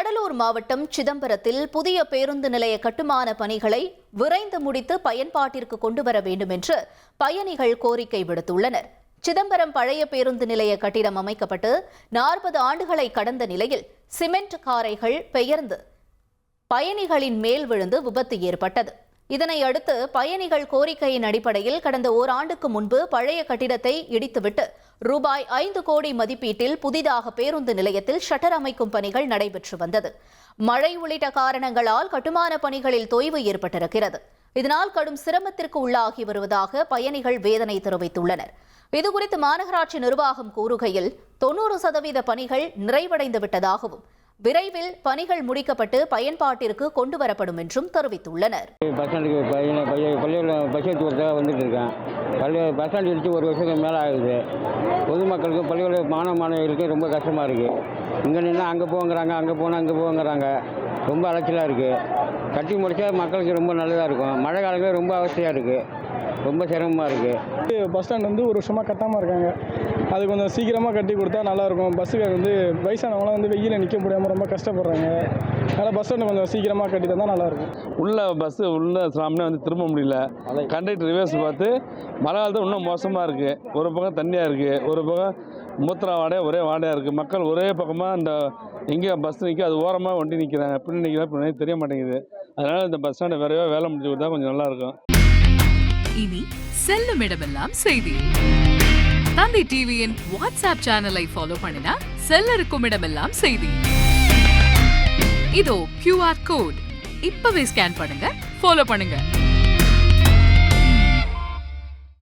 கடலூர் மாவட்டம் சிதம்பரத்தில் புதிய பேருந்து நிலைய கட்டுமான பணிகளை விரைந்து முடித்து பயன்பாட்டிற்கு கொண்டுவர வேண்டும் என்று பயணிகள் கோரிக்கை விடுத்துள்ளனர். சிதம்பரம் பழைய பேருந்து நிலைய கட்டிடம் அமைக்கப்பட்டு 40 ஆண்டுகளை கடந்த நிலையில் சிமெண்ட் காரைகள் பெயர்ந்து பயணிகளின் மேல் விழுந்து விபத்து ஏற்பட்டது. இதனை அடுத்து பயணிகள் கோரிக்கையின் அடிப்படையில் கடந்த ஓராண்டுக்கு முன்பு பழைய கட்டிடத்தை இடித்துவிட்டு ரூபாய் 5 கோடி மதிப்பீட்டில் புதிதாக பேருந்து நிலையத்தில் ஷட்டர் அமைக்கும் பணிகள் நடைபெற்று வந்தது. மழை உள்ளிட்ட காரணங்களால் கட்டுமான பணிகளில் தொய்வு ஏற்பட்டிருக்கிறது. இதனால் கடும் சிரமத்திற்கு உள்ளாகி வருவதாக பயணிகள் வேதனை தெரிவித்துள்ளனர். இதுகுறித்து மாநகராட்சி நிர்வாகம் கூறுகையில் 90% பணிகள் நிறைவடைந்து விட்டதாகவும் விரைவில் பணிகள் முடிக்கப்பட்டு பயன்பாட்டிற்கு கொண்டு வரப்படும் என்றும் தெரிவித்துள்ளனர். பஸ் ஸ்டாண்ட் இடிச்சு ஒரு வருஷத்துக்கு மேலே ஆகுது. பொதுமக்களுக்கு பள்ளிகள் மாணவர்களுக்கு ரொம்ப கஷ்டமாக இருக்குது. இங்கே நின்று அங்கே போங்கிறாங்க, அங்கே போனால் அங்கே போங்கிறாங்க. ரொம்ப அலைச்சலாக இருக்குது. கட்டி முடிச்சா மக்களுக்கு ரொம்ப நல்லதாக இருக்கும். மழை காலங்களில் ரொம்ப அவசியம் இருக்குது. ரொம்ப சிரமமாக இருக்குது. பஸ் ஸ்டாண்ட் வந்து ஒரு வருஷமாக கட்டாமல் இருக்காங்க. அது கொஞ்சம் சீக்கிரமாக கட்டி கொடுத்தா நல்லாயிருக்கும். பஸ்ஸுக்கு வந்து வயசானவங்களாம் வந்து வெயிலில் நிற்க முடியாமல் ரொம்ப கஷ்டப்படுறாங்க. அதனால் பஸ் ஸ்டாண்டு கொஞ்சம் சீக்கிரமாக கட்டி தந்தால் நல்லாயிருக்கும். உள்ள சாமினே வந்து திரும்ப முடியல. கண்டக்டர் ரிவர்ஸ் பார்த்து மழை காலத்தில் இன்னும் மோசமாக இருக்குது. ஒரு பக்கம் தண்ணியாக இருக்குது, ஒரு பக்கம் மூத்திர வாடையாக ஒரே வாடையாக இருக்குது. மக்கள் ஒரே பக்கமாக இந்த எங்கேயோ பஸ் நிற்க அது ஓரமாக வண்டி நிற்கிறாங்க. எப்படி நிற்கிறாங்க தெரிய மாட்டேங்குது. அதனால் இந்த பஸ் ஸ்டாண்டை விரைவாக வேலை முடிச்சு கொடுத்தா கொஞ்சம் நல்லாயிருக்கும். இனி செல்லும் இடமெல்லாம் செய்தி. தந்தி டிவியின் வாட்ஸ்அப் சேனலை ஃபாலோ பண்ணினா செல்ல இருக்கும் இடமெல்லாம் செய்தி. இதோ QR கோட் இப்பவே ஸ்கேன் பண்ணுங்க, ஃபாலோ பண்ணுங்க.